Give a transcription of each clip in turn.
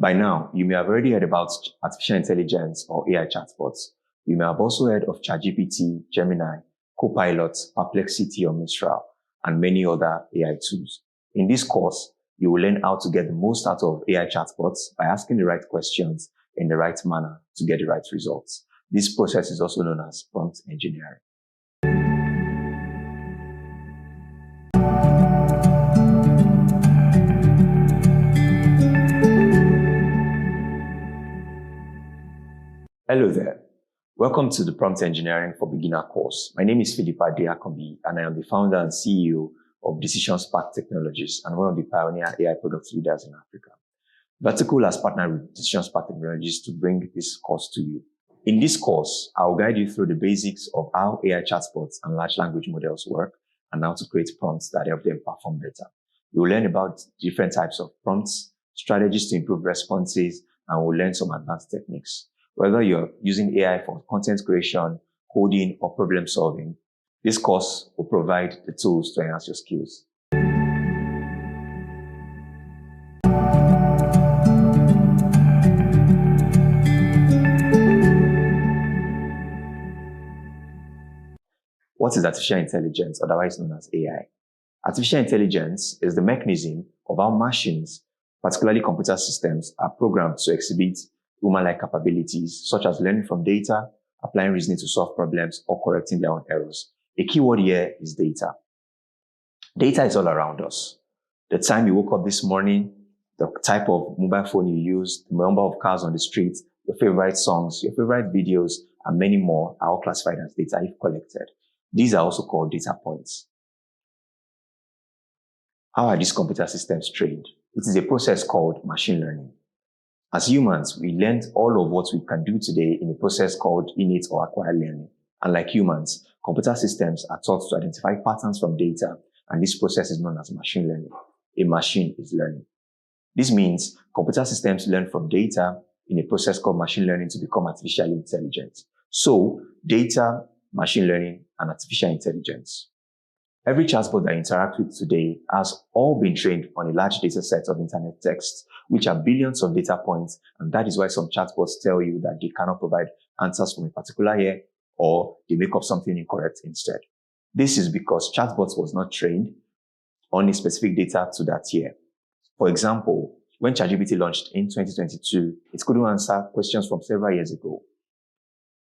By now, you may have already heard about artificial intelligence or AI chatbots. You may have also heard of ChatGPT, Gemini, Copilot, Perplexity or Mistral, and many other AI tools. In this course, you will learn how to get the most out of AI chatbots by asking the right questions in the right manner to get the right results. This process is also known as prompt engineering. Hello there. Welcome to the Prompt Engineering for Beginner course. My name is Philippa Deakombi, and I am the founder and CEO of Decision Spark Technologies and one of the pioneer AI product leaders in Africa. Vertical has partnered with Decision Spark Technologies to bring this course to you. In this course, I will guide you through the basics of how AI chatbots and large language models work and how to create prompts that help them perform better. You will learn about different types of prompts, strategies to improve responses, and we'll learn some advanced techniques. Whether you're using AI for content creation, coding, or problem solving, this course will provide the tools to enhance your skills. What is artificial intelligence, otherwise known as AI? Artificial intelligence is the mechanism of how machines, particularly computer systems, are programmed to exhibit human-like capabilities, such as learning from data, applying reasoning to solve problems, or correcting their own errors. A key word here is data. Data is all around us. The time you woke up this morning, the type of mobile phone you use, the number of cars on the street, your favorite songs, your favorite videos, and many more are all classified as data if collected. These are also called data points. How are these computer systems trained? It is a process called machine learning. As humans, we learned all of what we can do today in a process called innate or acquired learning. And like humans, computer systems are taught to identify patterns from data, and this process is known as machine learning. A machine is learning. This means computer systems learn from data in a process called machine learning to become artificially intelligent. So, data, machine learning, and artificial intelligence. Every chatbot that I interact with today has all been trained on a large data set of internet text, which are billions of data points, and that is why some chatbots tell you that they cannot provide answers from a particular year, or they make up something incorrect instead. This is because chatbots was not trained on a specific data to that year. For example, when ChatGPT launched in 2022, it couldn't answer questions from several years ago.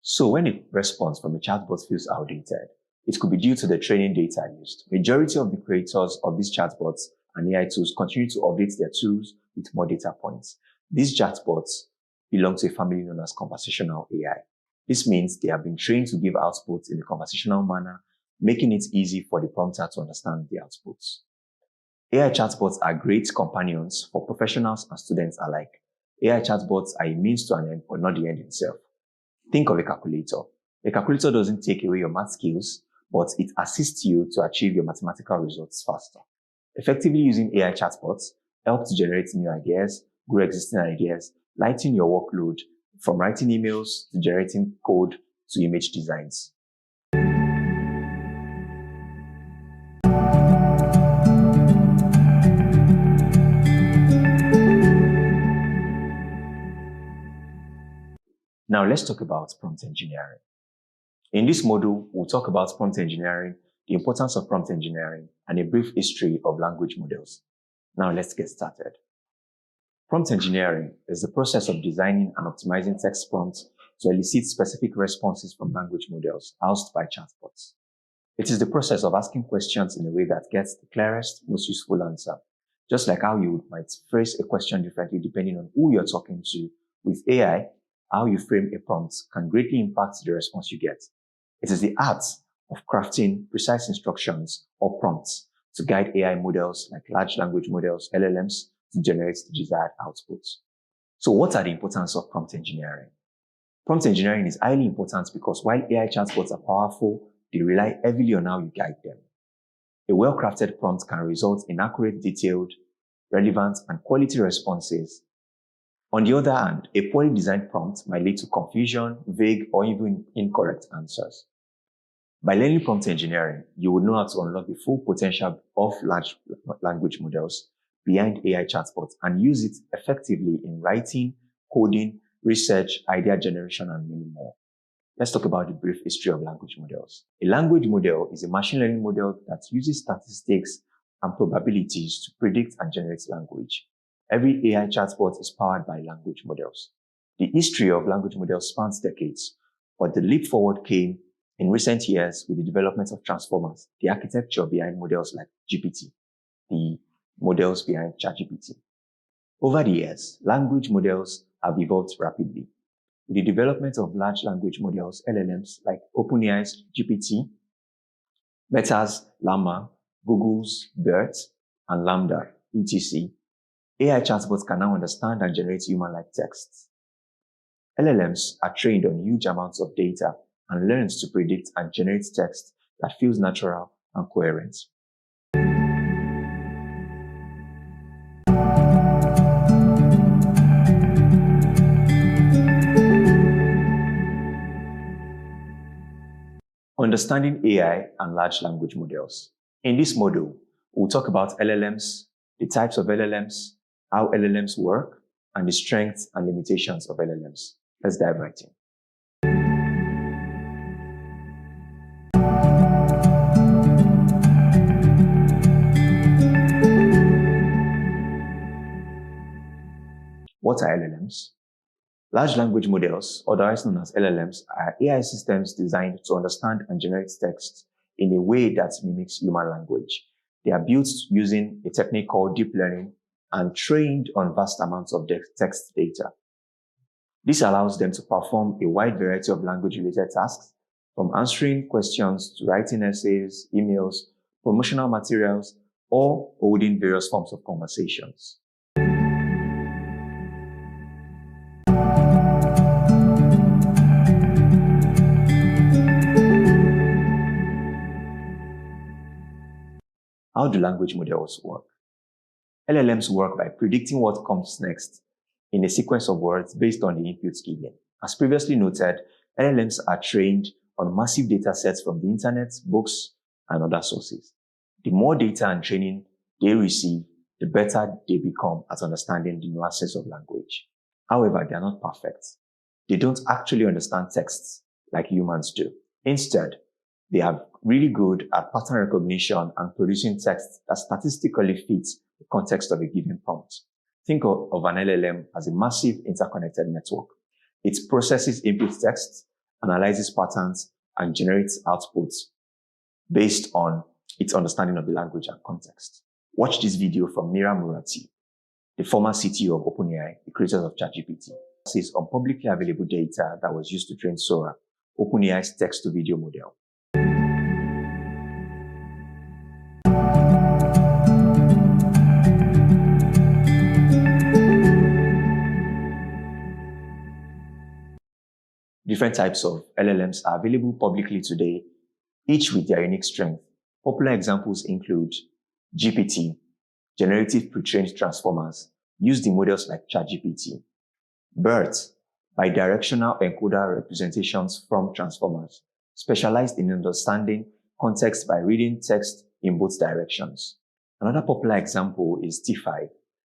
So when a response from a chatbot feels outdated, it could be due to the training data used. Majority of the creators of these chatbots and AI tools continue to update their tools with more data points. These chatbots belong to a family known as conversational AI. This means they have been trained to give outputs in a conversational manner, making it easy for the prompter to understand the outputs. AI chatbots are great companions for professionals and students alike. AI chatbots are a means to an end, but not the end itself. Think of a calculator. A calculator doesn't take away your math skills, but it assists you to achieve your mathematical results faster. Effectively using AI chatbots helps to generate new ideas, grow existing ideas, lighten your workload from writing emails to generating code to image designs. Now let's talk about prompt engineering. In this module, we'll talk about prompt engineering, the importance of prompt engineering, and a brief history of language models. Now let's get started. Prompt engineering is the process of designing and optimizing text prompts to elicit specific responses from language models housed by chatbots. It is the process of asking questions in a way that gets the clearest, most useful answer. Just like how you might phrase a question differently depending on who you're talking to, with AI, how you frame a prompt can greatly impact the response you get. It is the art of crafting precise instructions or prompts to guide AI models like large language models, LLMs, to generate the desired outputs. So what are the importance of prompt engineering? Prompt engineering is highly important because while AI chatbots are powerful, they rely heavily on how you guide them. A well-crafted prompt can result in accurate, detailed, relevant, and quality responses. On the other hand, a poorly designed prompt might lead to confusion, vague, or even incorrect answers. By learning prompt engineering, you will know how to unlock the full potential of large language models, behind AI chatbots and use it effectively in writing, coding, research, idea generation, and many more. Let's talk about the brief history of language models. A language model is a machine learning model that uses statistics and probabilities to predict and generate language. Every AI chatbot is powered by language models. The history of language models spans decades, but the leap forward came in recent years with the development of transformers, the architecture behind models like GPT, the models behind ChatGPT. Over the years, language models have evolved rapidly. With the development of large language models, LLMs, like OpenAI's GPT, Meta's Llama, Google's BERT, and Lambda, etc., AI chatbots can now understand and generate human-like texts. LLMs are trained on huge amounts of data and learns to predict and generate text that feels natural and coherent. Understanding AI and large language models. In this module, we'll talk about LLMs, the types of LLMs, how LLMs work, and the strengths and limitations of LLMs. Let's dive right in. What are LLMs? Large language models, otherwise known as LLMs, are AI systems designed to understand and generate text in a way that mimics human language. They are built using a technique called deep learning and trained on vast amounts of text data. This allows them to perform a wide variety of language-related tasks, from answering questions to writing essays, emails, promotional materials, or holding various forms of conversations. How do language models work? LLMs work by predicting what comes next in a sequence of words based on the inputs given. As previously noted, LLMs are trained on massive data sets from the internet, books, and other sources. The more data and training they receive, the better they become at understanding the nuances of language. However, they are not perfect. They don't actually understand texts like humans do. Instead, they are really good at pattern recognition and producing text that statistically fits the context of a given prompt. Think of an LLM as a massive interconnected network. It processes input text, analyzes patterns, and generates outputs based on its understanding of the language and context. Watch this video from Mira Murati, the former CTO of OpenAI, the creators of ChatGPT. This is on publicly available data that was used to train Sora, OpenAI's text-to-video model. Different types of LLMs are available publicly today, each with their unique strength. Popular examples include GPT, generative pre-trained transformers, used in models like ChatGPT; BERT, bidirectional encoder representations from transformers, specialized in understanding context by reading text in both directions. Another popular example is T5,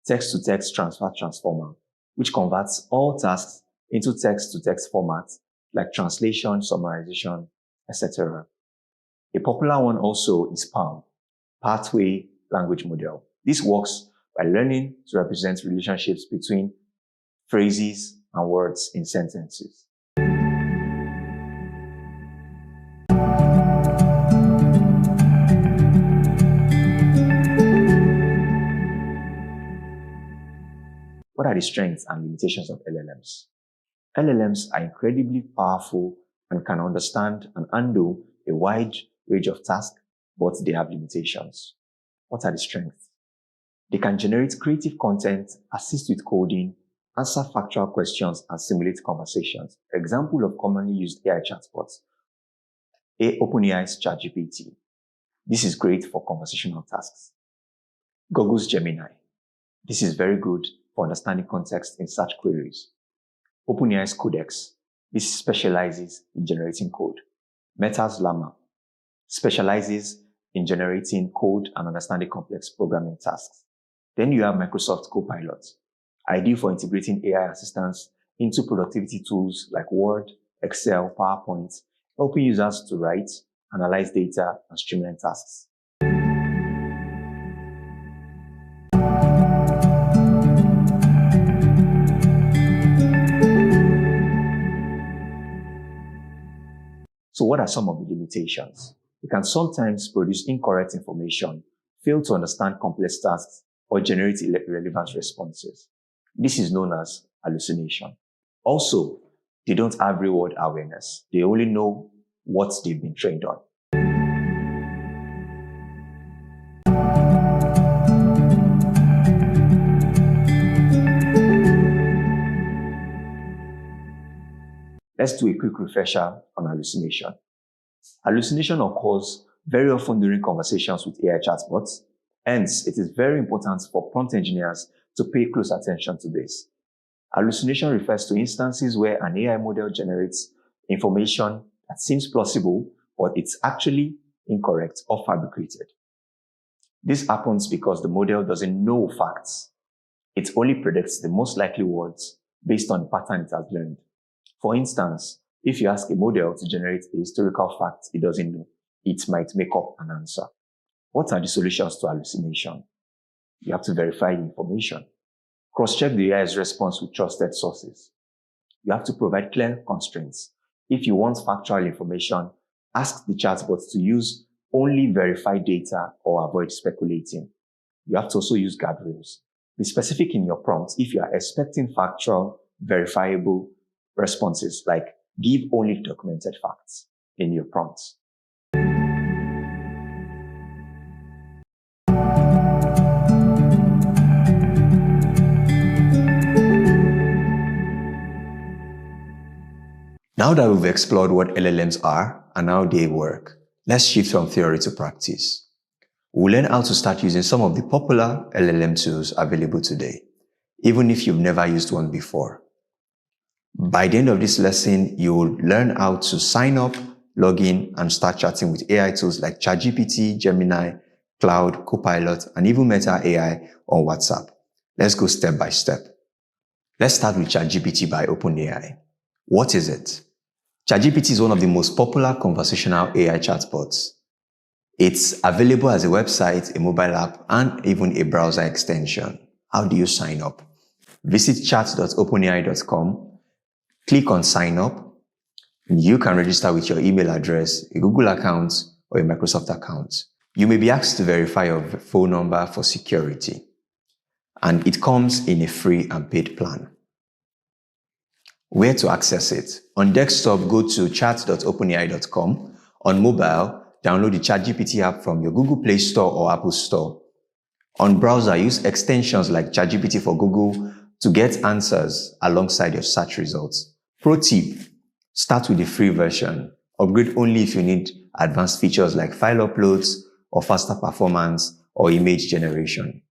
text-to-text transfer transformer, which converts all tasks into text-to-text formats like translation, summarization, etc. A popular one also is PALM, Pathway Language Model. This works by learning to represent relationships between phrases and words in sentences. What are the strengths and limitations of LLMs? LLMs are incredibly powerful and can understand and handle a wide range of tasks, but they have limitations. What are the strengths? They can generate creative content, assist with coding, answer factual questions, and simulate conversations. Example of commonly used AI chatbots: OpenAI's ChatGPT. This is great for conversational tasks. Google's Gemini. This is very good for understanding context in search queries. OpenAI's Codex. This specializes in generating code. Meta's Llama specializes in generating code and understanding complex programming tasks. Then you have Microsoft Copilot, ideal for integrating AI assistants into productivity tools like Word, Excel, PowerPoint, helping users to write, analyze data, and streamline tasks. So what are some of the limitations? You can sometimes produce incorrect information, fail to understand complex tasks, or generate irrelevant responses. This is known as hallucination. Also, they don't have real-world awareness. They only know what they've been trained on. Let's do a quick refresher on hallucination. Hallucination occurs very often during conversations with AI chatbots. Hence, it is very important for prompt engineers to pay close attention to this. Hallucination refers to instances where an AI model generates information that seems plausible, but it's actually incorrect or fabricated. This happens because the model doesn't know facts. It only predicts the most likely words based on the pattern it has learned. For instance, if you ask a model to generate a historical fact it doesn't know, it might make up an answer. What are the solutions to hallucination? You have to verify the information. Cross-check the AI's response with trusted sources. You have to provide clear constraints. If you want factual information, ask the chatbot to use only verified data or avoid speculating. You have to also use guardrails. Be specific in your prompts if you are expecting factual, verifiable responses, like give only documented facts in your prompts. Now that we've explored what LLMs are and how they work, let's shift from theory to practice. We'll learn how to start using some of the popular LLM tools available today, even if you've never used one before. By the end of this lesson, you'll learn how to sign up, log in, and start chatting with AI tools like ChatGPT, Gemini, Claude, Copilot, and even Meta AI on WhatsApp. Let's go step by step. Let's start with ChatGPT by OpenAI. What is it? ChatGPT is one of the most popular conversational AI chatbots. It's available as a website, a mobile app, and even a browser extension. How do you sign up? Visit chat.openai.com, click on sign up. You can register with your email address, a Google account, or a Microsoft account. You may be asked to verify your phone number for security, and it comes in a free and paid plan. Where to access it? On desktop, go to chat.openai.com. On mobile, download the ChatGPT app from your Google Play Store or Apple Store. On browser, use extensions like ChatGPT for Google to get answers alongside your search results. Pro tip, start with the free version. Upgrade only if you need advanced features like file uploads or faster performance or image generation.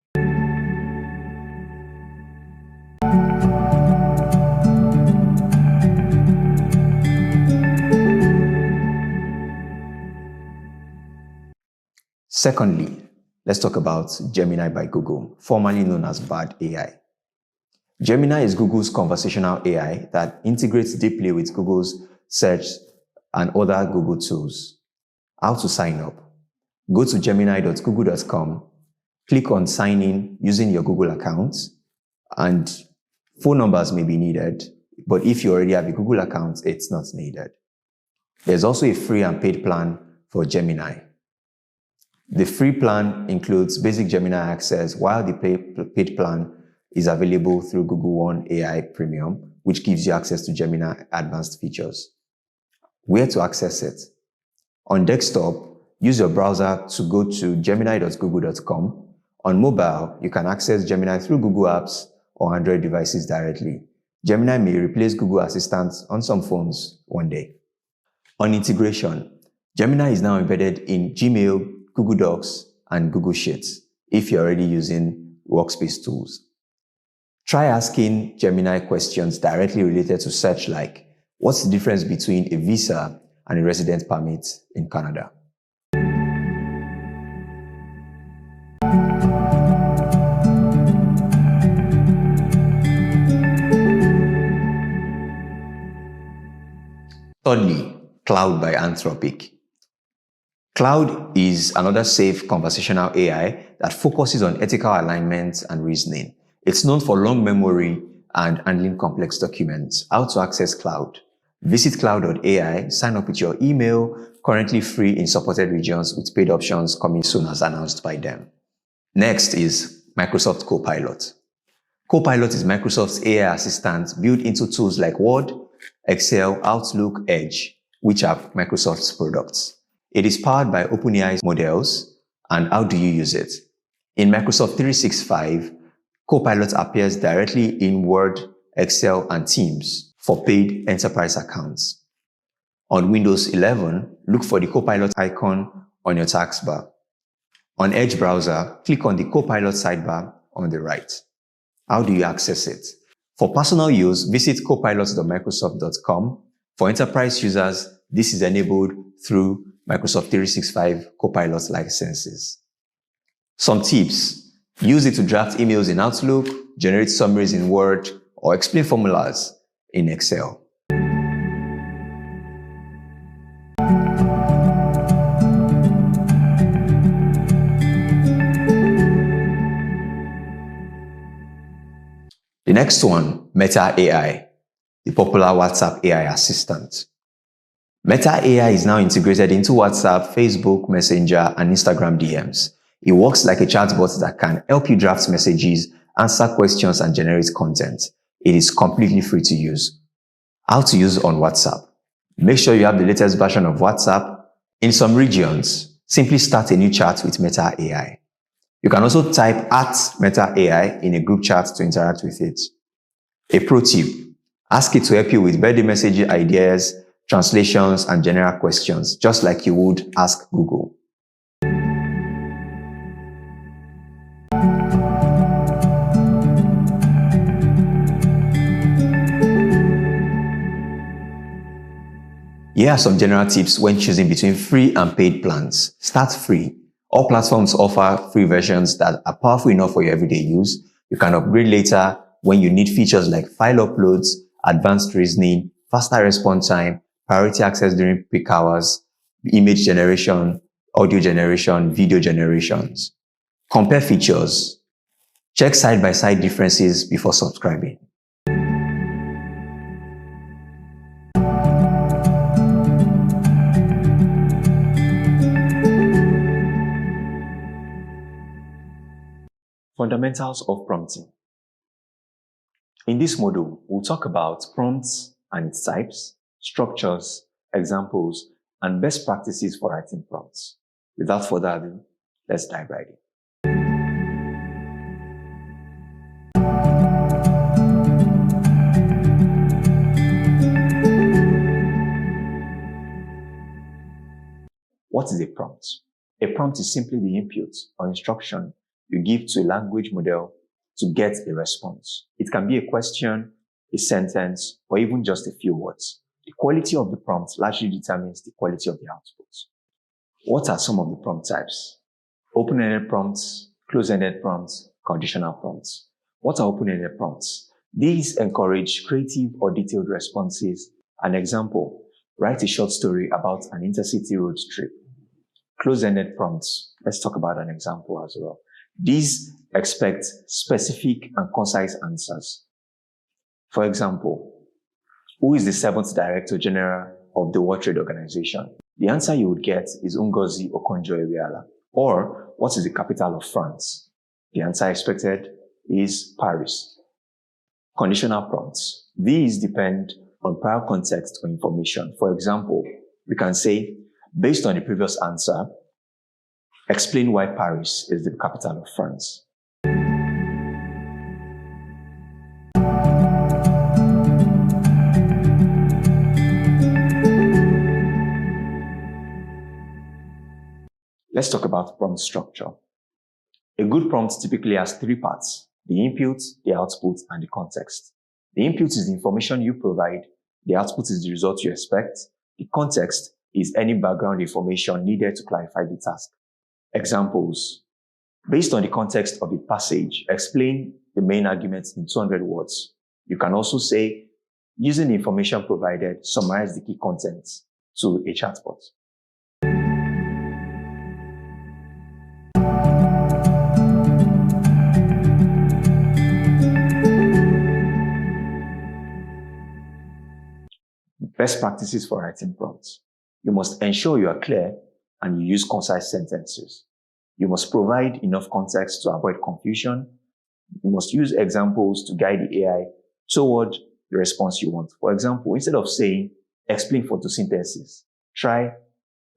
Secondly, let's talk about Gemini by Google, formerly known as Bard AI. Gemini is Google's conversational AI that integrates deeply with Google's search and other Google tools. How to sign up? Go to gemini.google.com, click on sign in using your Google account, and phone numbers may be needed, but if you already have a Google account, it's not needed. There's also a free and paid plan for Gemini. The free plan includes basic Gemini access, while the paid plan is available through Google One AI Premium, which gives you access to Gemini advanced features. Where to access it? On desktop, use your browser to go to gemini.google.com. On mobile, you can access Gemini through Google Apps or Android devices directly. Gemini may replace Google Assistant on some phones one day. On integration, Gemini is now embedded in Gmail, Google Docs, and Google Sheets if you're already using workspace tools. Try asking Gemini questions directly related to search, like, what's the difference between a visa and a resident permit in Canada? Thirdly, Claude by Anthropic. Claude is another safe conversational AI that focuses on ethical alignment and reasoning. It's known for long memory and handling complex documents. How to access Claude? Visit cloud.ai, sign up with your email, currently free in supported regions with paid options coming soon as announced by them. Next is Microsoft Copilot. Copilot is Microsoft's AI assistant built into tools like Word, Excel, Outlook, Edge, which are Microsoft's products. It is powered by OpenAI's models. And how do you use it? In Microsoft 365, Copilot appears directly in Word, Excel, and Teams for paid enterprise accounts. On Windows 11, look for the Copilot icon on your taskbar. On Edge browser, click on the Copilot sidebar on the right. How do you access it? For personal use, visit copilot.microsoft.com. For enterprise users, this is enabled through Microsoft 365 Copilot licenses. Some tips. Use it to draft emails in Outlook, generate summaries in Word, or explain formulas in Excel. The next one, Meta AI, the popular WhatsApp AI assistant. Meta AI is now integrated into WhatsApp, Facebook, Messenger, and Instagram DMs. It works like a chatbot that can help you draft messages, answer questions, and generate content. It is completely free to use. How to use on WhatsApp? Make sure you have the latest version of WhatsApp. In some regions, simply start a new chat with Meta AI. You can also type @Meta AI in a group chat to interact with it. A pro tip, ask it to help you with birthday message ideas, translations, and general questions, just like you would ask Google. Here are some general tips when choosing between free and paid plans. Start free. All platforms offer free versions that are powerful enough for your everyday use. You can upgrade later when you need features like file uploads, advanced reasoning, faster response time, priority access during peak hours, image generation, audio generation, video generations. Compare features. Check side-by-side differences before subscribing. Fundamentals of prompting. In this module, we'll talk about prompts and its types, structures, examples, and best practices for writing prompts. Without further ado, let's dive right in. What is a prompt? A prompt is simply the input or instruction you give to a language model to get a response. It can be a question, a sentence, or even just a few words. The quality of the prompt largely determines the quality of the output. What are some of the prompt types? Open-ended prompts, closed-ended prompts, conditional prompts. What are open-ended prompts? These encourage creative or detailed responses. An example, write a short story about an intercity road trip. Closed-ended prompts. Let's talk about an example as well. These expect specific and concise answers. For example, who is the 7th Director General of the World Trade Organization? The answer you would get is Ngozi Okonjo-Iweala. Or, what is the capital of France? The answer expected is Paris. Conditional prompts. These depend on prior context or information. For example, we can say, based on the previous answer, explain why Paris is the capital of France. Let's talk about prompt structure. A good prompt typically has 3 parts: the input, the output, and the context. The input is the information you provide. The output is the result you expect. The context is any background information needed to clarify the task. Examples. Based on the context of a passage, explain the main arguments in 200 words. You can also say, Using the information provided, summarize the key contents to a chatbot. Best practices for writing prompts. You must ensure you are clear and you use concise sentences. You must provide enough context to avoid confusion. You must use examples to guide the AI toward the response you want. For example, instead of saying, explain photosynthesis, try,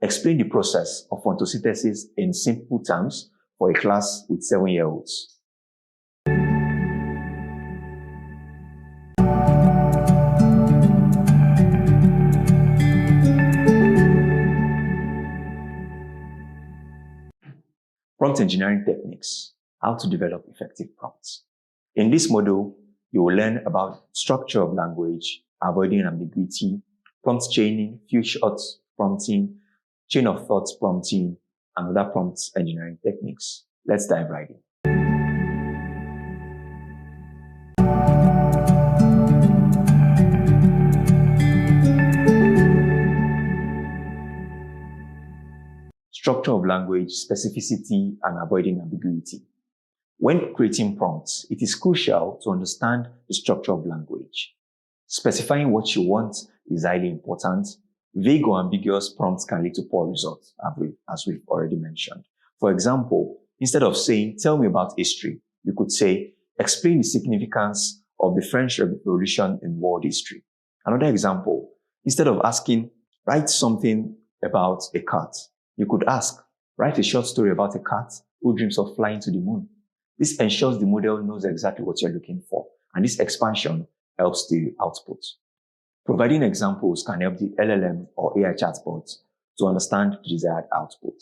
explain the process of photosynthesis in simple terms for a class with 7-year-olds. Prompt engineering techniques, how to develop effective prompts. In this module, you will learn about structure of language, avoiding ambiguity, prompt chaining, few shots prompting, chain of thoughts prompting, and other prompt engineering techniques. Let's dive right in. Structure of language, specificity, and avoiding ambiguity. When creating prompts, it is crucial to understand the structure of language. Specifying what you want is highly important. Vague or ambiguous prompts can lead to poor results, as we've already mentioned. For example, instead of saying, tell me about history, you could say, explain the significance of the French Revolution in world history. Another example, instead of asking, write something about a cat, you could ask, write a short story about a cat who dreams of flying to the moon. This ensures the model knows exactly what you're looking for, and this expansion helps the output. Providing examples can help the LLM or AI chatbots to understand the desired output.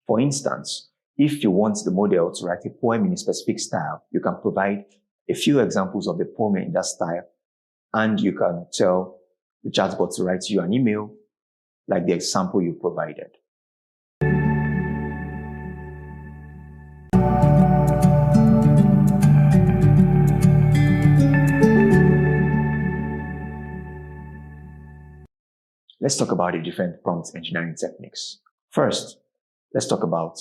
For instance, if you want the model to write a poem in a specific style, you can provide a few examples of the poem in that style, and you can tell the chatbot to write you an email like the example you provided. Let's talk about the different prompt engineering techniques. First, let's talk about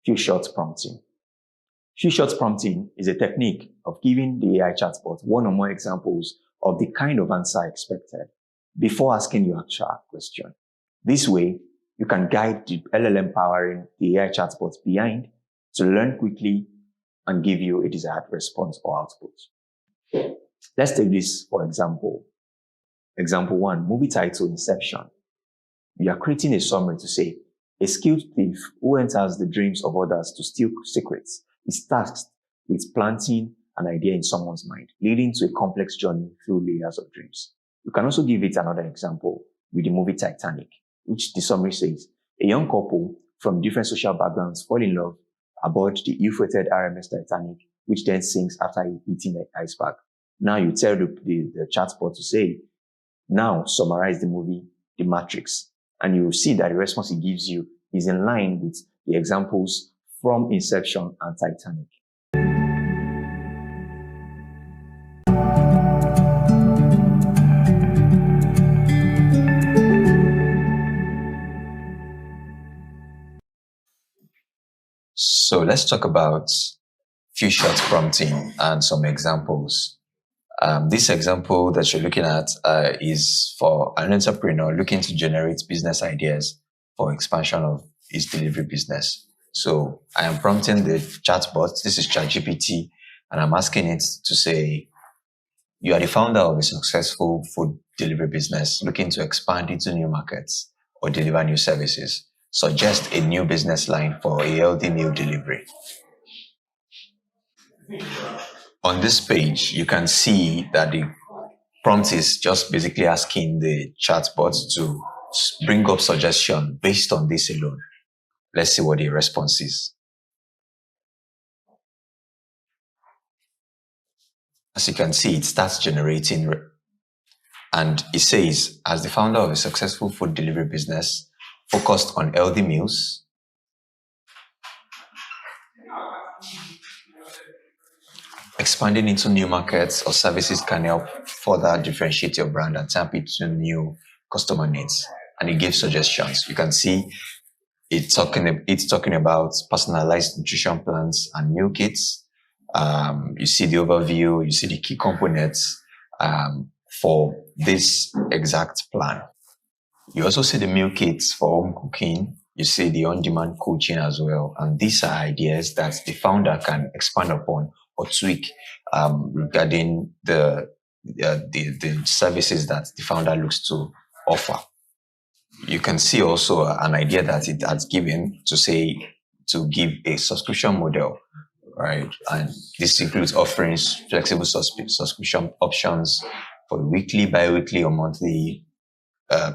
few-shot prompting. Few-shot prompting is a technique of giving the AI chatbot one or more examples of the kind of answer expected before asking your actual question. This way, you can guide the LLM powering the AI chatbot behind to learn quickly and give you a desired response or output. Let's take this for example. Example 1, movie title Inception. You are creating a summary to say, a skilled thief who enters the dreams of others to steal secrets is tasked with planting an idea in someone's mind, leading to a complex journey through layers of dreams. You can also give it another example with the movie Titanic, which the summary says, a young couple from different social backgrounds fall in love aboard the ill-fated RMS Titanic, which then sinks after hitting the iceberg. Now you tell the chatbot to say, now summarize the movie, The Matrix, and you will see that the response it gives you is in line with the examples from Inception and Titanic. So let's talk about few-shot prompting and some examples. This example that you're looking at is for an entrepreneur looking to generate business ideas for expansion of his delivery business. So I am prompting the chatbot, this is ChatGPT, and I'm asking it to say, you are the founder of a successful food delivery business looking to expand into new markets or deliver new services. Suggest a new business line for a healthy meal delivery. On this page, you can see that the prompt is just basically asking the chatbot to bring up suggestion based on this alone. Let's see what the response is. As you can see, it starts generating, and it says, as the founder of a successful food delivery business focused on healthy meals, Expanding into new markets or services can help further differentiate your brand and tap into new customer needs. And it gives suggestions. You can see it's talking about personalized nutrition plans and meal kits. You see the overview, you see the key components for this exact plan. You also see the meal kits for home cooking. You see the on-demand coaching as well. And these are ideas that the founder can expand upon or tweak regarding the services that the founder looks to offer. You can see also an idea that it has given to give a subscription model, right? And this includes offering flexible subscription options for weekly, bi-weekly, or monthly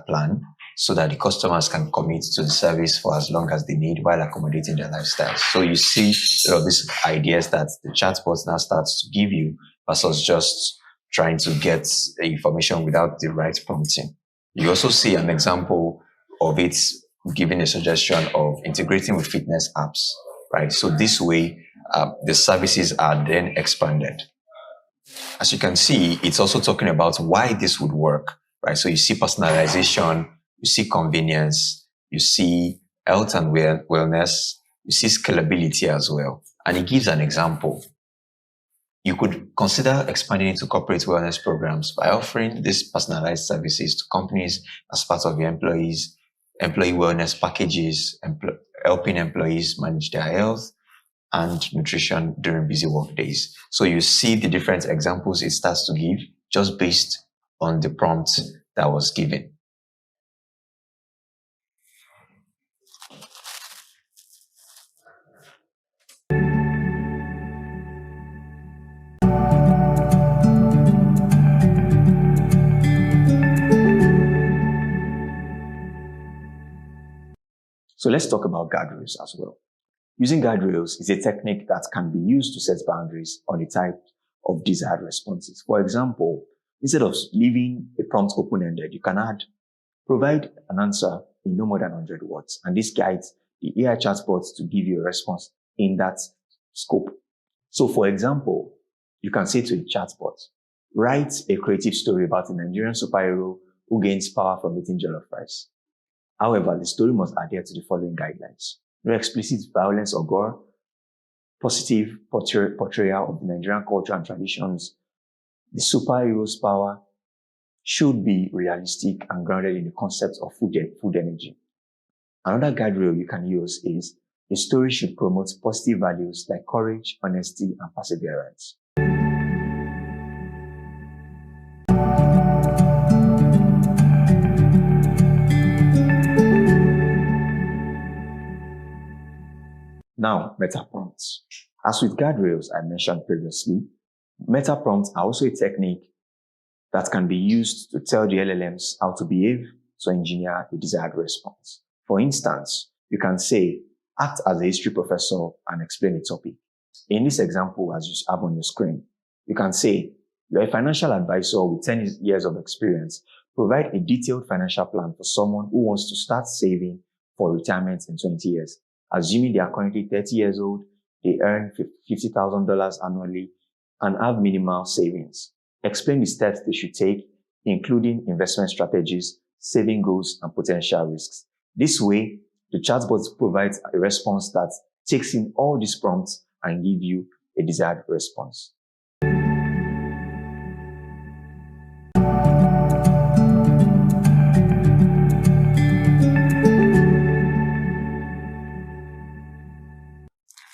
plan, so that the customers can commit to the service for as long as they need while accommodating their lifestyles. So you see these ideas that the chatbot now starts to give you versus just trying to get information without the right prompting. You also see an example of it giving a suggestion of integrating with fitness apps, right? So this way, the services are then expanded. As you can see, it's also talking about why this would work, right? So you see personalization, you see convenience, you see health and wellness, you see scalability as well. And it gives an example. You could consider expanding into corporate wellness programs by offering these personalized services to companies as part of your employee wellness packages, helping employees manage their health and nutrition during busy work days. So you see the different examples it starts to give just based on the prompt that was given. So let's talk about guardrails as well. Using guardrails is a technique that can be used to set boundaries on the type of desired responses. For example, instead of leaving a prompt open-ended, you can add, provide an answer in no more than 100 words. And this guides the AI chatbot to give you a response in that scope. So for example, you can say to a chatbot, write a creative story about a Nigerian superhero who gains power from eating jollof rice. However, the story must adhere to the following guidelines. No explicit violence or gore, positive portrayal of the Nigerian culture and traditions. The superhero's power should be realistic and grounded in the concept of food energy. Another guardrail you can use is the story should promote positive values like courage, honesty, and perseverance. Now, meta prompts. As with guardrails I mentioned previously, meta prompts are also a technique that can be used to tell the LLMs how to behave to engineer a desired response. For instance, you can say, act as a history professor and explain a topic. In this example, as you have on your screen, you can say, you're a financial advisor with 10 years of experience. Provide a detailed financial plan for someone who wants to start saving for retirement in 20 years. Assuming they are currently 30 years old, they earn $50,000 annually and have minimal savings. Explain the steps they should take, including investment strategies, saving goals, and potential risks. This way, the chatbot provides a response that takes in all these prompts and gives you a desired response.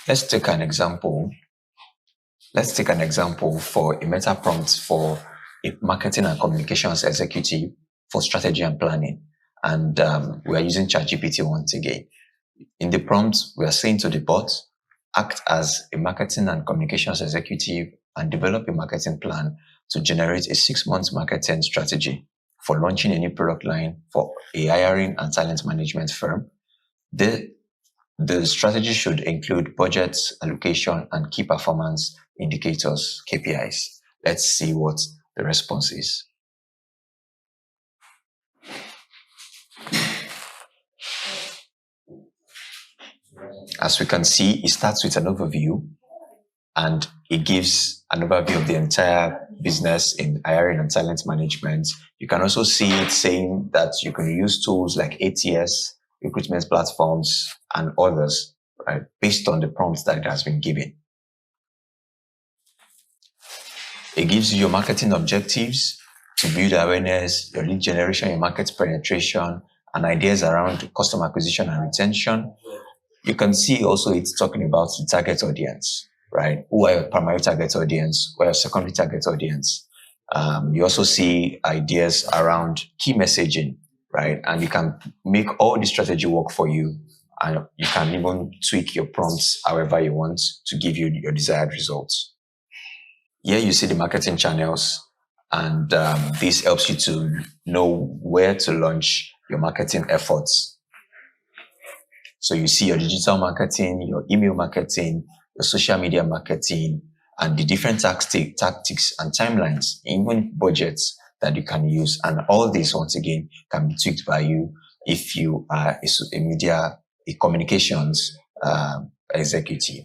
Let's take an example for a meta prompt for a marketing and communications executive for strategy and planning. And we are using ChatGPT once again. In the prompt, we are saying to the bot, act as a marketing and communications executive and develop a marketing plan to generate a 6-month marketing strategy for launching a new product line for a hiring and talent management firm. The strategy should include budgets, allocation, and key performance indicators, KPIs. Let's see what the response is. As we can see, it starts with an overview, and it gives an overview of the entire business in hiring and talent management. You can also see it saying that you can use tools like ATS, recruitment platforms, and others, right, based on the prompts that it has been given. It gives you your marketing objectives to build awareness, your lead generation, your market penetration, and ideas around customer acquisition and retention. You can see also it's talking about the target audience, right? Who are your primary target audience? Who are your secondary target audience? You also see ideas around key messaging, right? And you can make all the strategy work for you. And you can even tweak your prompts however you want to give you your desired results. Here you see the marketing channels, and this helps you to know where to launch your marketing efforts. So you see your digital marketing, your email marketing, your social media marketing, and the different tactics and timelines, even budgets that you can use. And all this, once again, can be tweaked by you if you are a communications executive.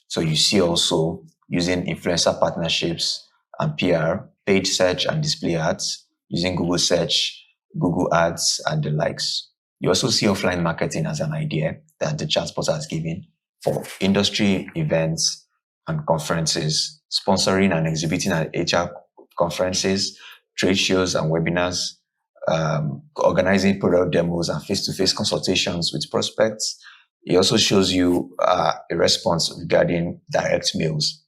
So you see also using influencer partnerships and PR, paid search and display ads, using Google search, Google ads, and the likes. You also see offline marketing as an idea that the chatbot has given for industry events and conferences, sponsoring and exhibiting at HR conferences, trade shows and webinars, organizing product demos and face-to-face consultations with prospects. It also shows you a response regarding direct mails.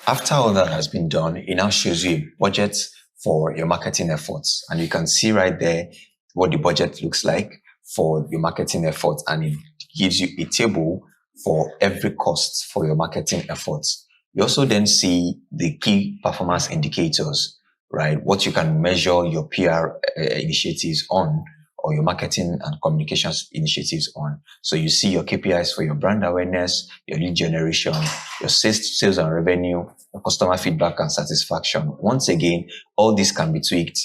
After all that has been done, it now shows you a budget for your marketing efforts. And you can see right there what the budget looks like for your marketing efforts. And it gives you a table for every cost for your marketing efforts. You also then see the key performance indicators, right? What you can measure your PR initiatives on, or your marketing and communications initiatives on. So you see your KPIs for your brand awareness, your lead generation, your sales and revenue, your customer feedback and satisfaction. Once again, all this can be tweaked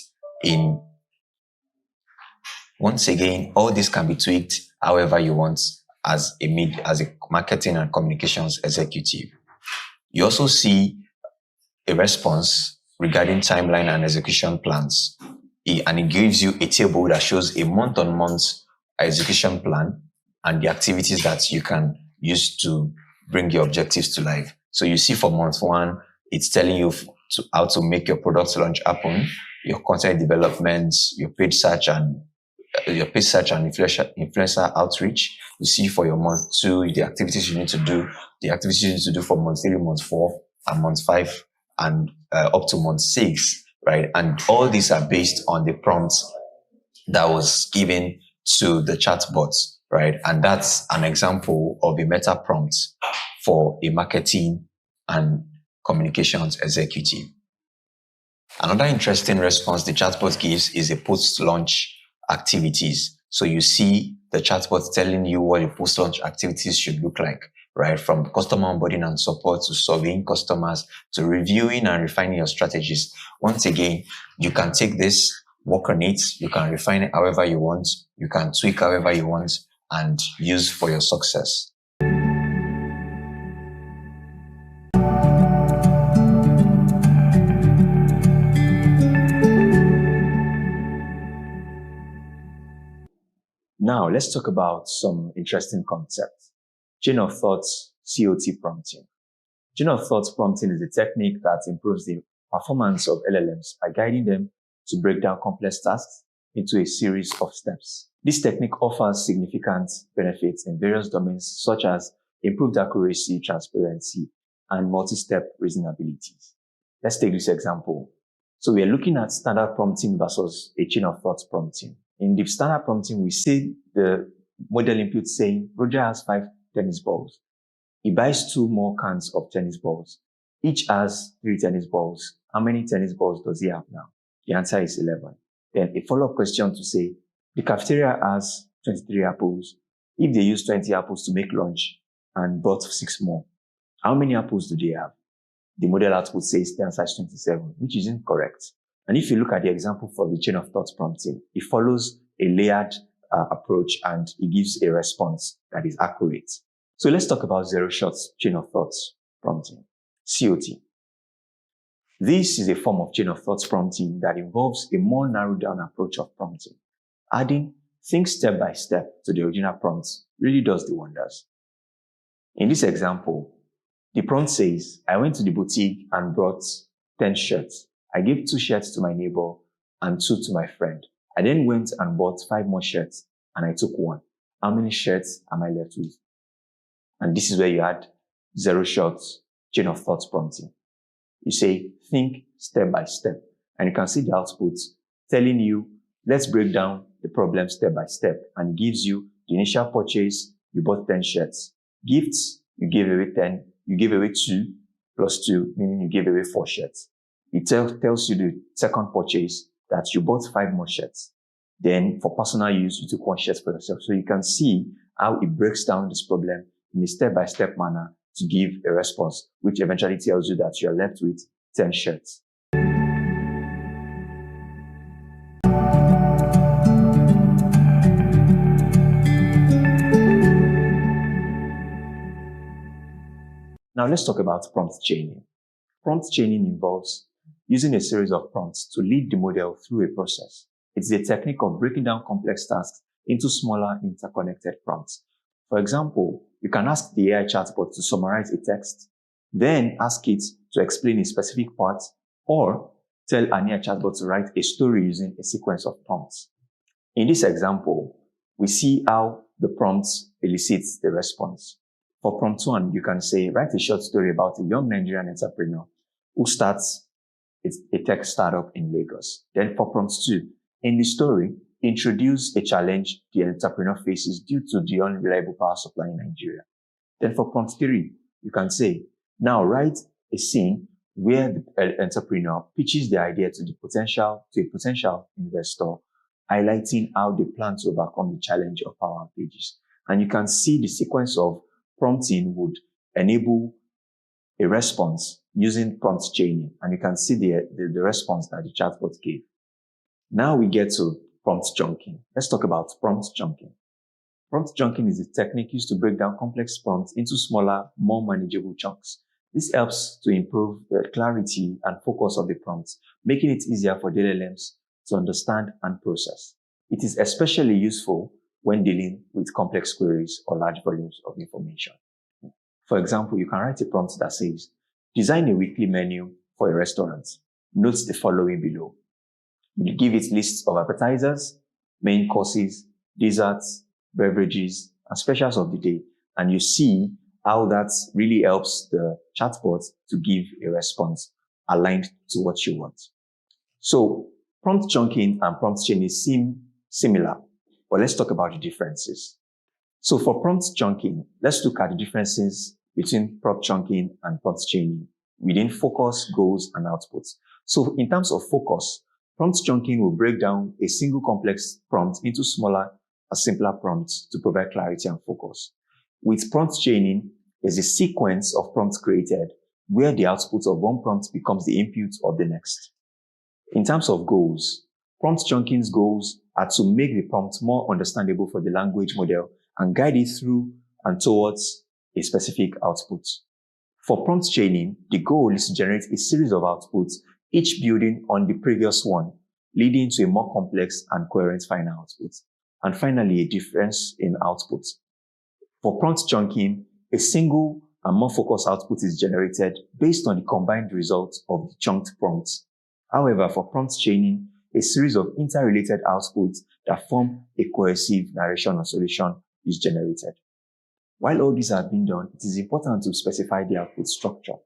however you want as a marketing and communications executive. You also see a response regarding timeline and execution plans. And it gives you a table that shows a month-on-month execution plan and the activities that you can use to bring your objectives to life. So you see for month 1, it's telling you how to make your product launch happen, your content development, your paid search and influencer outreach. You see for your month 2, the activities you need to do for month 3, month 4, and month 5, and up to month 6. Right. And all these are based on the prompts that was given to the chatbots, right? And that's an example of a meta prompt for a marketing and communications executive. Another interesting response the chatbot gives is a post-launch activities. So you see the chatbot telling you what the post-launch activities should look like, right? From customer onboarding and support to surveying customers to reviewing and refining your strategies. Once again, you can take this, work on it, you can refine it however you want, you can tweak however you want, and use for your success. Now, let's talk about some interesting concepts. Chain of thoughts, COT prompting. Chain of thoughts prompting is a technique that improves the performance of LLMs by guiding them to break down complex tasks into a series of steps. This technique offers significant benefits in various domains such as improved accuracy, transparency, and multi-step reasonability. Let's take this example. So we are looking at standard prompting versus a chain of thoughts prompting. In the standard prompting, we see the model input saying, Roger has 5 tennis balls. He buys 2 more cans of tennis balls. Each has 3 tennis balls. How many tennis balls does he have now? The answer is 11. Then a follow-up question to say, the cafeteria has 23 apples. If they use 20 apples to make lunch and bought 6 more, how many apples do they have? The model output says the answer is 27, which is incorrect. And if you look at the example for the chain of thoughts prompting, it follows a layered approach and it gives a response that is accurate. So let's talk about zero-shot chain of thoughts prompting, COT. This is a form of chain of thoughts prompting that involves a more narrowed down approach of prompting. Adding think step by step to the original prompts really does the wonders. In this example, the prompt says, I went to the boutique and brought 10 shirts. I gave 2 shirts to my neighbor and 2 to my friend. I then went and bought 5 more shirts and I took 1. How many shirts am I left with? And this is where you add zero-shot chain of thoughts prompting. You say, think step by step. And you can see the output telling you, let's break down the problem step by step. And it gives you the initial purchase, you bought 10 shirts. Gifts, you gave away 10, you gave away 2 plus 2, meaning you gave away 4 shirts. It tells you the second purchase that you bought 5 more shirts. Then for personal use, you took 1 shirt for yourself. So you can see how it breaks down this problem in a step-by-step manner to give a response, which eventually tells you that you are left with 10 shirts. Now let's talk about prompt chaining. Prompt chaining involves using a series of prompts to lead the model through a process. It's a technique of breaking down complex tasks into smaller interconnected prompts. For example, you can ask the AI chatbot to summarize a text, then ask it to explain a specific part, or tell an AI chatbot to write a story using a sequence of prompts. In this example, we see how the prompts elicits the response. For prompt 1, you can say, write a short story about a young Nigerian entrepreneur who starts a tech startup in Lagos. Then for prompt 2, in the story, introduce a challenge the entrepreneur faces due to the unreliable power supply in Nigeria. Then for prompt 3, you can say, now write a scene where the entrepreneur pitches the idea to a potential investor, highlighting how they plan to overcome the challenge of power outages. And you can see the sequence of prompting would enable a response using prompt chaining. And you can see the response that the chatbot gave. Now we get to prompt chunking. Let's talk about prompt chunking. Prompt chunking is a technique used to break down complex prompts into smaller, more manageable chunks. This helps to improve the clarity and focus of the prompts, making it easier for the LLMs to understand and process. It is especially useful when dealing with complex queries or large volumes of information. For example, you can write a prompt that says, design a weekly menu for a restaurant. Note the following below. You give it lists of appetizers, main courses, desserts, beverages, and specials of the day. And you see how that really helps the chatbot to give a response aligned to what you want. So prompt chunking and prompt chaining seem similar, but let's talk about the differences. So for prompt chunking, let's look at the differences between prompt chunking and prompt chaining within focus, goals, and outputs. So in terms of focus, prompt chunking will break down a single complex prompt into smaller and simpler prompts to provide clarity and focus. With prompt chaining, there's a sequence of prompts created where the output of one prompt becomes the input of the next. In terms of goals, prompt chunking's goals are to make the prompt more understandable for the language model and guide it through and towards a specific output. For prompt chaining, the goal is to generate a series of outputs, each building on the previous one, leading to a more complex and coherent final output. And finally, a difference in output. For prompt chunking, a single and more focused output is generated based on the combined results of the chunked prompts. However, for prompt chaining, a series of interrelated outputs that form a cohesive narration or solution is generated. While all these have been done, it is important to specify the output structure.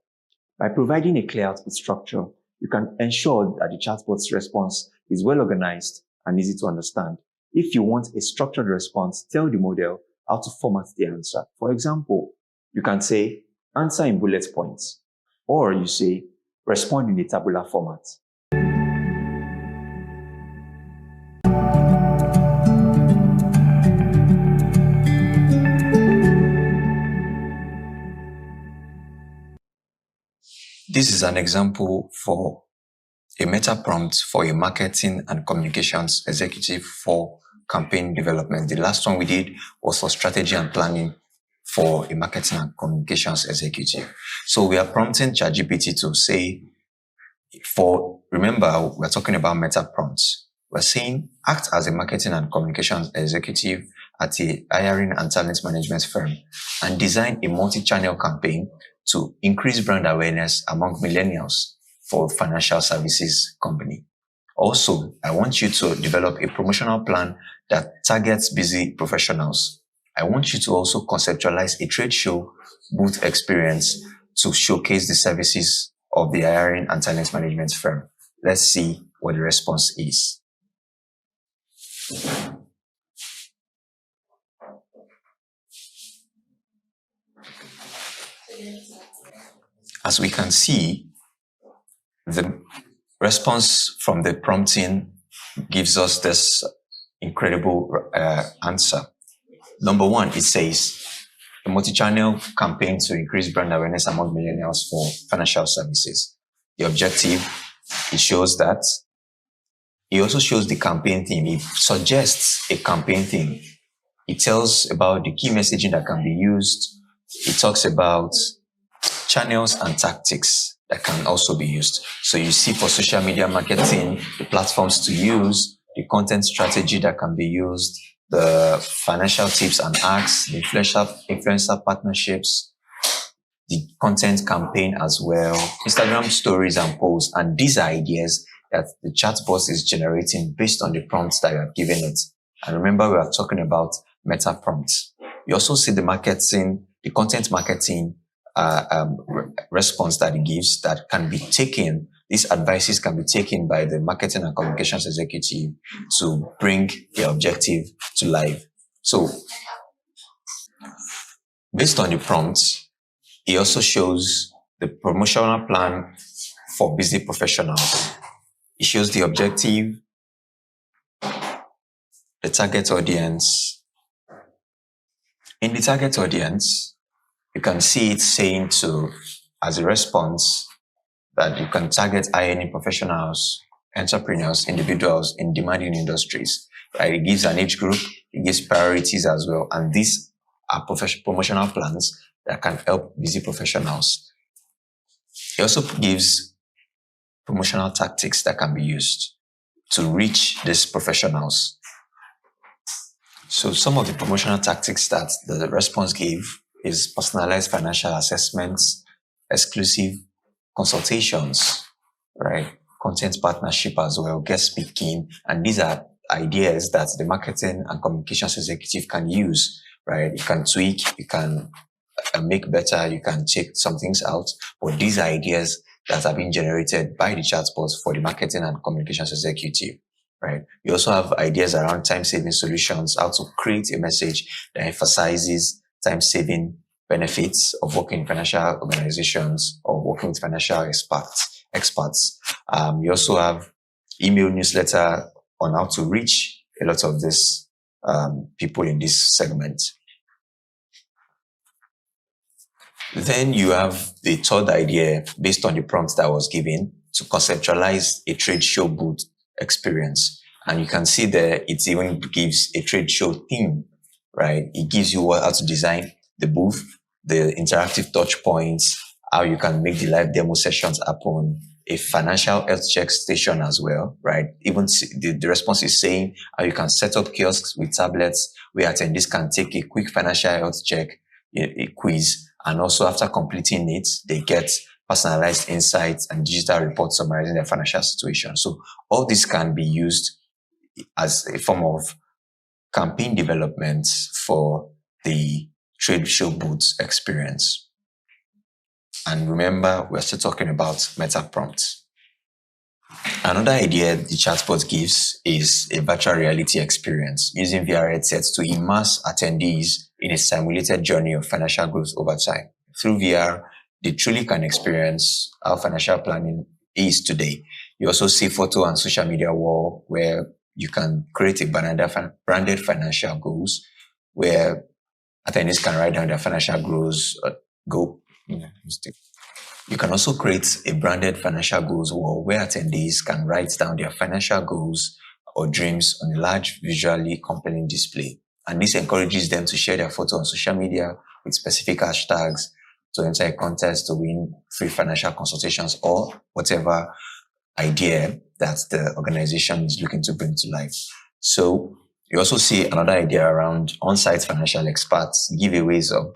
By providing a clear output structure, you can ensure that the chatbot's response is well organized and easy to understand. If you want a structured response, tell the model how to format the answer. For example, you can say, answer in bullet points, or you say, respond in a tabular format. This is an example for a meta prompt for a marketing and communications executive for campaign development. The last one we did was for strategy and planning for a marketing and communications executive. So we are prompting ChatGPT to say, remember, we're talking about meta prompts. We're saying, act as a marketing and communications executive at a hiring and talent management firm and design a multi-channel campaign to increase brand awareness among millennials for financial services company. Also, I want you to develop a promotional plan that targets busy professionals. I want you to also conceptualize a trade show booth experience to showcase the services of the hiring and talent management firm. Let's see what the response is. As we can see, the response from the prompting gives us this incredible answer. Number one, it says, a multi-channel campaign to increase brand awareness among millennials for financial services. The objective, it shows that. It also shows the campaign theme. It suggests a campaign theme. It tells about the key messaging that can be used. It talks about channels and tactics that can also be used. So you see for social media marketing, the platforms to use, the content strategy that can be used, the financial tips and hacks, the influencer partnerships, the content campaign as well, Instagram stories and posts, and these are ideas that the chatbot is generating based on the prompts that you have given it. And remember, we are talking about meta prompts. You also see the content marketing response that it gives that can be taken. These advices can be taken by the marketing and communications executive to bring the objective to life. So, based on the prompts, it also shows the promotional plan for busy professionals. It shows the objective, the target audience. In the target audience, you can see it saying as a response, that you can target high-earning professionals, entrepreneurs, individuals in demanding industries. Right? It gives an age group, it gives priorities as well, and these are promotional plans that can help busy professionals. It also gives promotional tactics that can be used to reach these professionals. So some of the promotional tactics that the response gave is personalized financial assessments, exclusive consultations, right? Content partnership as well, guest speaking. And these are ideas that the marketing and communications executive can use, right? You can tweak, you can make better, you can take some things out. But these are ideas that have been generated by the chatbots for the marketing and communications executive, right? You also have ideas around time-saving solutions, how to create a message that emphasizes time-saving benefits of working in financial organizations or working with financial experts. You also have email newsletter on how to reach a lot of these people in this segment. Then you have the third idea based on the prompts that was given to conceptualize a trade show booth experience. And you can see there, it even gives a trade show theme, right? It gives you how to design the booth, the interactive touch points, how you can make the live demo sessions happen, a financial health check station as well, right? Even the response is saying how you can set up kiosks with tablets where attendees can take a quick financial health check, a quiz, and also after completing it, they get personalized insights and digital reports summarizing their financial situation. So all this can be used as a form of campaign development for the trade show booth experience. And remember, we're still talking about meta prompts. Another idea the chatbot gives is a virtual reality experience using VR headsets to immerse attendees in a simulated journey of financial growth over time. Through VR, they truly can experience how financial planning is today. You also see photo and social media wall where you can create a branded financial goals where attendees can write down their financial goals. You can also create a branded financial goals wall where attendees can write down their financial goals or dreams on a large visually compelling display. And this encourages them to share their photo on social media with specific hashtags, to enter a contest to win free financial consultations or whatever idea that the organization is looking to bring to life. So you also see another idea around on-site financial experts, giveaways and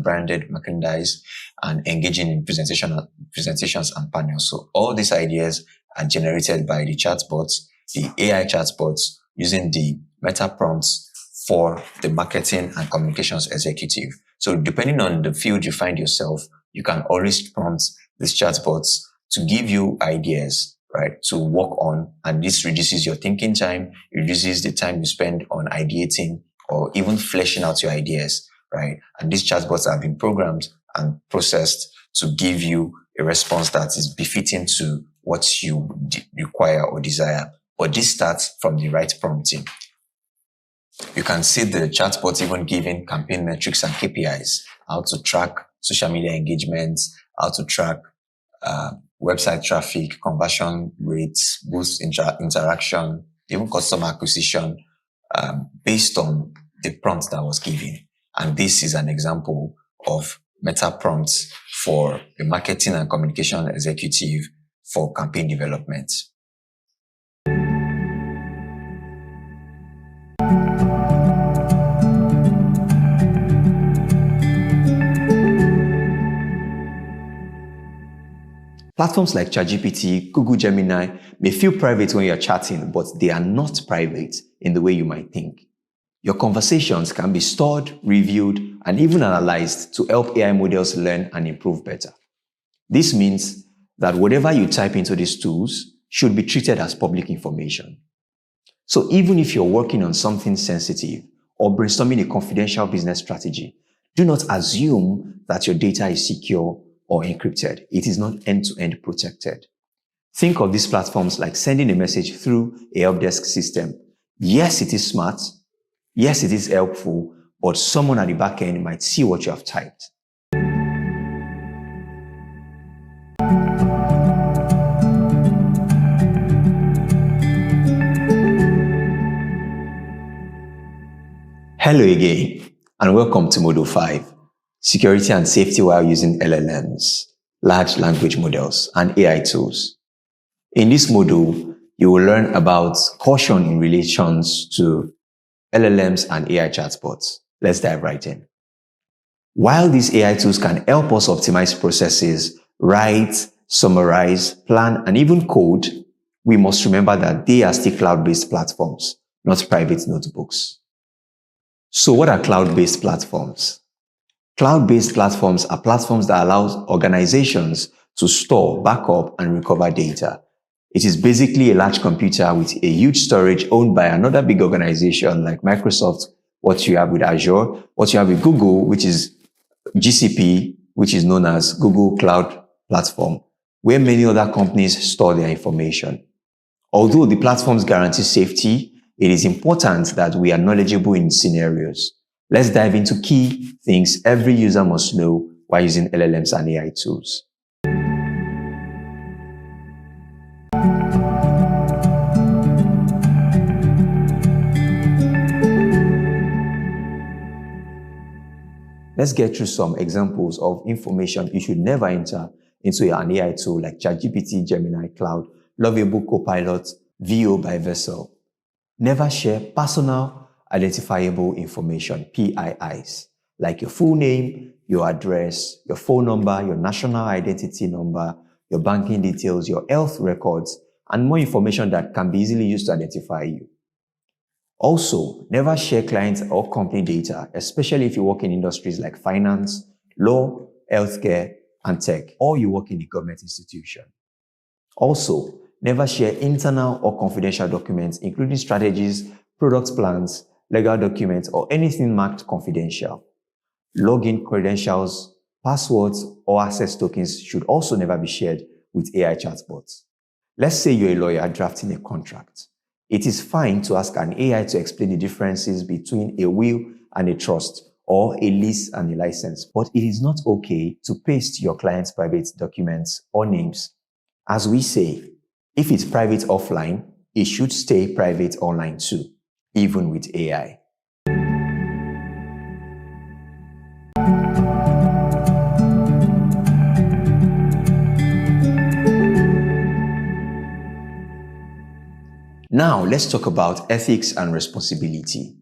branded merchandise, and engaging in presentations and panels. So all these ideas are generated by the chatbots, the AI chatbots, using the meta prompts for the marketing and communications executive. So depending on the field you find yourself, you can always prompt these chatbots to give you ideas, right, to work on. And this reduces your thinking time, it reduces the time you spend on ideating or even fleshing out your ideas, right? And these chatbots have been programmed and processed to give you a response that is befitting to what you require or desire. But this starts from the right prompting. You can see the chatbot even giving campaign metrics and KPIs, how to track social media engagements, how to track website traffic, conversion rates, boost interaction, even customer acquisition, based on the prompt that was given. And this is an example of meta prompts for the marketing and communication executive for campaign development. Platforms like ChatGPT, Google Gemini may feel private when you're chatting, but they are not private in the way you might think. Your conversations can be stored, reviewed, and even analyzed to help AI models learn and improve better. This means that whatever you type into these tools should be treated as public information. So even if you're working on something sensitive or brainstorming a confidential business strategy, do not assume that your data is secure or encrypted. It is not end-to-end protected. Think of these platforms like sending a message through a help desk system. Yes, it is smart. Yes, it is helpful, but someone at the back end might see what you have typed. Hello again, and welcome to Module 5. Security and safety while using LLMs, large language models, and AI tools. In this module, you will learn about caution in relations to LLMs and AI chatbots. Let's dive right in. While these AI tools can help us optimize processes, write, summarize, plan, and even code, we must remember that they are still cloud-based platforms, not private notebooks. So what are cloud-based platforms? Cloud-based platforms are platforms that allow organizations to store, backup, and recover data. It is basically a large computer with a huge storage owned by another big organization like Microsoft, what you have with Azure, what you have with Google, which is GCP, which is known as Google Cloud Platform, where many other companies store their information. Although the platforms guarantee safety, it is important that we are knowledgeable in scenarios. Let's dive into key things every user must know while using LLMs and AI tools. Let's get through some examples of information you should never enter into an AI tool like ChatGPT, Gemini, Cloud, Lovable Copilot, VO by Vessel. Never share personal identifiable information, PIIs, like your full name, your address, your phone number, your national identity number, your banking details, your health records, and more information that can be easily used to identify you. Also, never share client or company data, especially if you work in industries like finance, law, healthcare, and tech, or you work in a government institution. Also, never share internal or confidential documents, including strategies, product plans, legal documents, or anything marked confidential. Login credentials, passwords, or access tokens should also never be shared with AI chatbots. Let's say you're a lawyer drafting a contract. It is fine to ask an AI to explain the differences between a will and a trust, or a lease and a license, but it is not okay to paste your client's private documents or names. As we say, if it's private offline, it should stay private online too. even with AI. Now, let's talk about ethics and responsibility.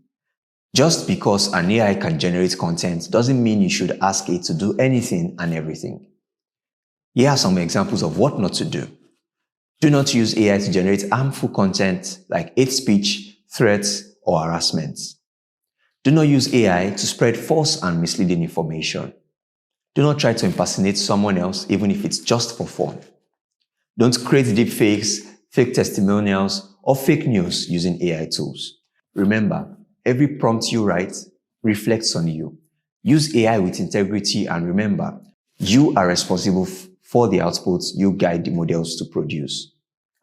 Just because an AI can generate content doesn't mean you should ask it to do anything and everything. Here are some examples of what not to do. Do not use AI to generate harmful content like hate speech, threats, or harassment. Do not use AI to spread false and misleading information. Do not try to impersonate someone else, even if it's just for fun. Don't create deepfakes, fake testimonials, or fake news using AI tools. Remember, every prompt you write reflects on you. Use AI with integrity, and remember, you are responsible for the outputs you guide the models to produce.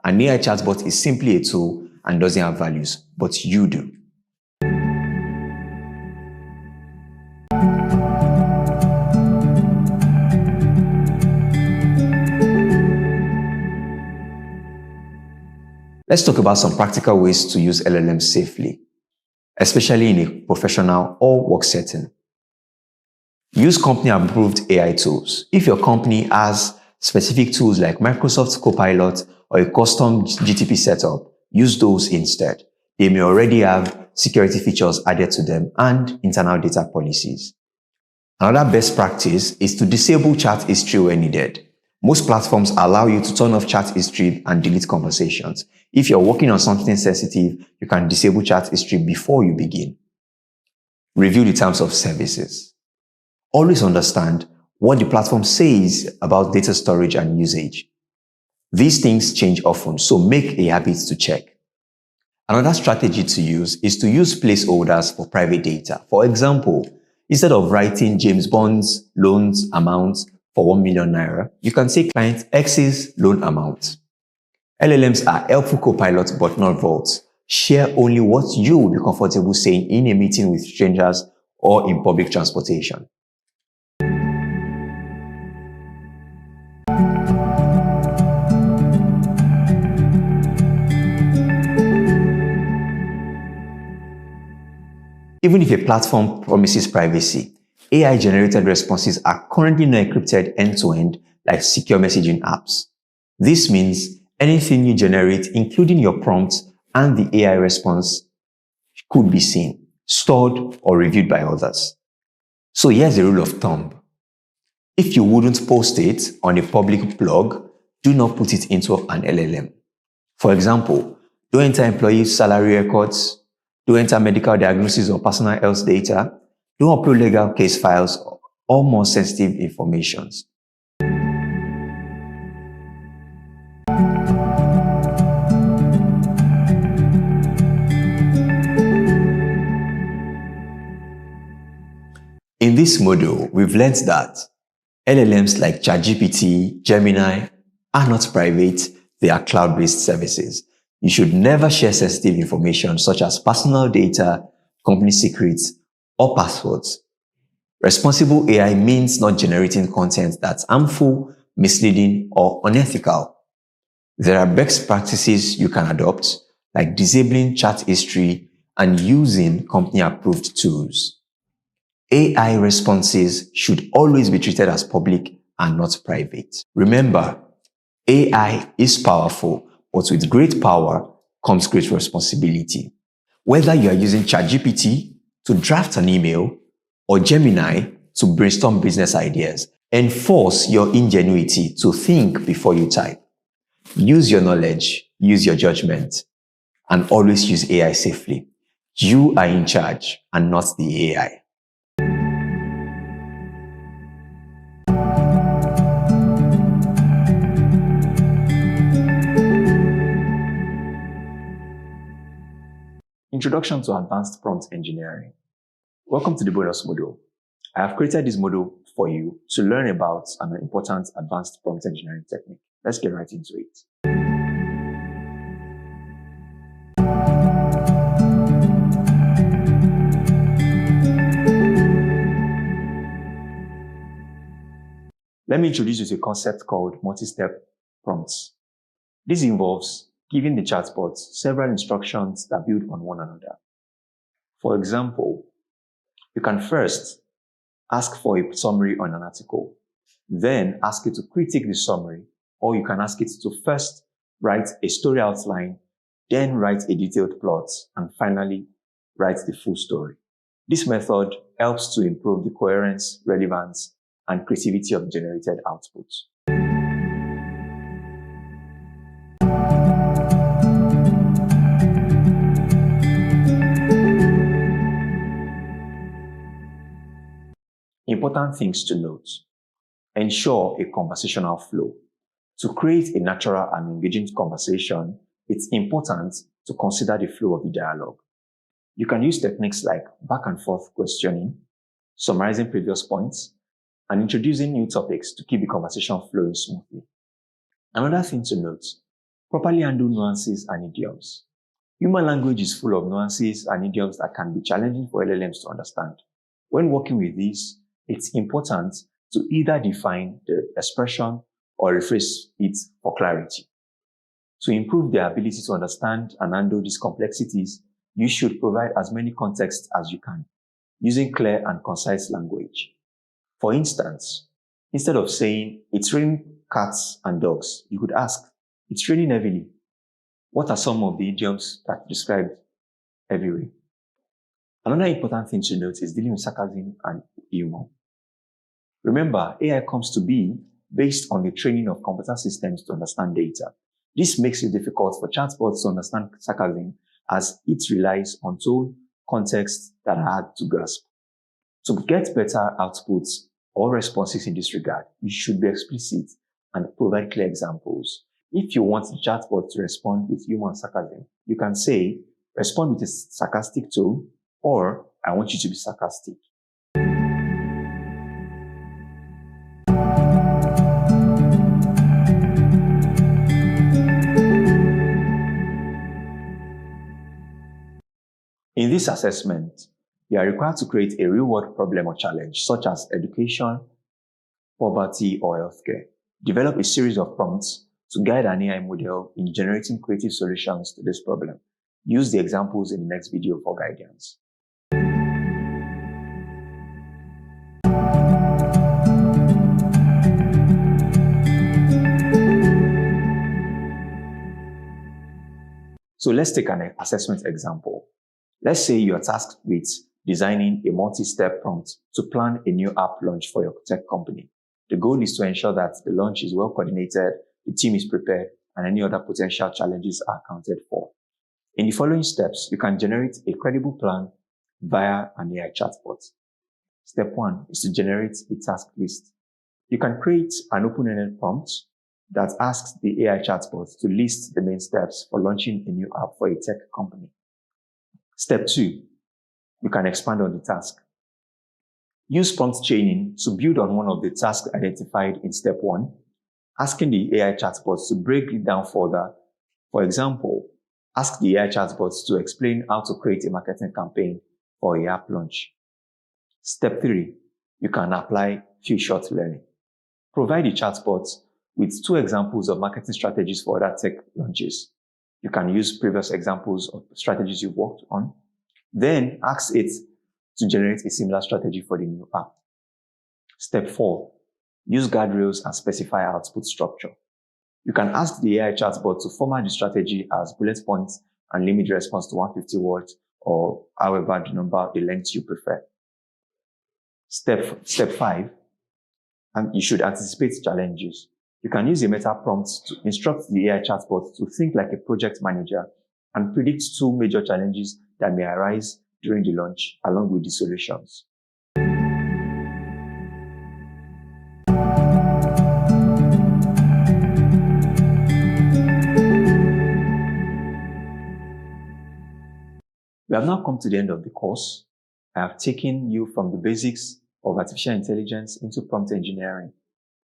An AI chatbot is simply a tool and doesn't have values, but you do. Let's talk about some practical ways to use LLMs safely, especially in a professional or work setting. Use company-approved AI tools. If your company has specific tools like Microsoft Copilot or a custom GTP setup, use those instead. They may already have security features added to them and internal data policies. Another best practice is to disable chat history when needed. Most platforms allow you to turn off chat history and delete conversations. If you're working on something sensitive, you can disable chat history before you begin. Review the terms of services. Always understand what the platform says about data storage and usage. These things change often, so make a habit to check. Another strategy to use is to use placeholders for private data. For example, instead of writing James Bond's loans amount for 1 million naira, you can say client X's loan amount. LLMs are helpful copilots but not vaults. Share only what you will be comfortable saying in a meeting with strangers or in public transportation. Even if a platform promises privacy, AI-generated responses are currently not encrypted end-to-end like secure messaging apps. This means anything you generate, including your prompts and the AI response, could be seen, stored, or reviewed by others. So here's a rule of thumb. If you wouldn't post it on a public blog, do not put it into an LLM. For example, don't enter employees' salary records, don't enter medical diagnosis or personal health data, don't upload legal case files or more sensitive information. In this module, we've learned that LLMs like ChatGPT, Gemini are not private, they are cloud-based services. You should never share sensitive information such as personal data, company secrets, or passwords. Responsible AI means not generating content that's harmful, misleading, or unethical. There are best practices you can adopt, like disabling chat history and using company-approved tools. AI responses should always be treated as public and not private. Remember, AI is powerful, but with great power comes great responsibility. Whether you are using ChatGPT to draft an email or Gemini to brainstorm business ideas, enforce your ingenuity to think before you type. Use your knowledge, use your judgment, and always use AI safely. You are in charge and not the AI. Introduction to Advanced Prompt Engineering. Welcome to the bonus module. I have created this module for you to learn about an important advanced prompt engineering technique. Let's get right into it. Let me introduce you to a concept called multi-step prompts. This involves giving the chatbot several instructions that build on one another. For example, you can first ask for a summary on an article, then ask it to critique the summary, or you can ask it to first write a story outline, then write a detailed plot, and finally write the full story. This method helps to improve the coherence, relevance, and creativity of generated output. Important things to note. Ensure a conversational flow. To create a natural and engaging conversation, it's important to consider the flow of the dialogue. You can use techniques like back and forth questioning, summarizing previous points, and introducing new topics to keep the conversation flowing smoothly. Another thing to note, properly handle nuances and idioms. Human language is full of nuances and idioms that can be challenging for LLMs to understand. When working with these, it's important to either define the expression or rephrase it for clarity. To improve their ability to understand and handle these complexities, you should provide as many contexts as you can, using clear and concise language. For instance, instead of saying, "It's raining cats and dogs," you could ask, "It's raining heavily. What are some of the idioms that describe heavy rain?" Another important thing to note is dealing with sarcasm and humor. Remember, AI comes to be based on the training of computer systems to understand data. This makes it difficult for chatbots to understand sarcasm as it relies on tone, context that are hard to grasp. To get better outputs or responses in this regard, you should be explicit and provide clear examples. If you want the chatbot to respond with humor and sarcasm, you can say, "Respond with a sarcastic tone," or "I want you to be sarcastic." In this assessment, you are required to create a real-world problem or challenge, such as education, poverty, or healthcare. Develop a series of prompts to guide an AI model in generating creative solutions to this problem. Use the examples in the next video for guidance. So let's take an assessment example. Let's say you are tasked with designing a multi-step prompt to plan a new app launch for your tech company. The goal is to ensure that the launch is well coordinated, the team is prepared, and any other potential challenges are accounted for. In the following steps, you can generate a credible plan via an AI chatbot. Step 1 is to generate a task list. You can create an open-ended prompt that asks the AI chatbot to list the main steps for launching a new app for a tech company. Step 2, you can expand on the task. Use prompt chaining to build on one of the tasks identified in step 1, asking the AI chatbot to break it down further. For example, ask the AI chatbot to explain how to create a marketing campaign for a app launch. Step 3, you can apply few-shot learning. Provide the chatbot with 2 examples of marketing strategies for other tech launches. You can use previous examples of strategies you've worked on. Then ask it to generate a similar strategy for the new app. Step 4, use guardrails and specify output structure. You can ask the AI chatbot to format the strategy as bullet points and limit the response to 150 words or however the length you prefer. Step 5, and you should anticipate challenges. You can use a meta prompt to instruct the AI chatbot to think like a project manager and predict 2 major challenges that may arise during the launch, along with the solutions. We have now come to the end of the course. I have taken you from the basics of artificial intelligence into prompt engineering.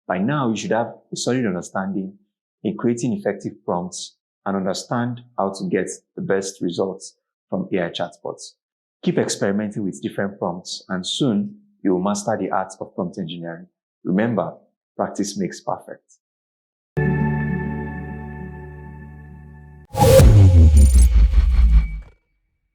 By now, you should have a solid understanding in creating effective prompts and understand how to get the best results from AI chatbots. Keep experimenting with different prompts, and soon you will master the art of prompt engineering. Remember, practice makes perfect.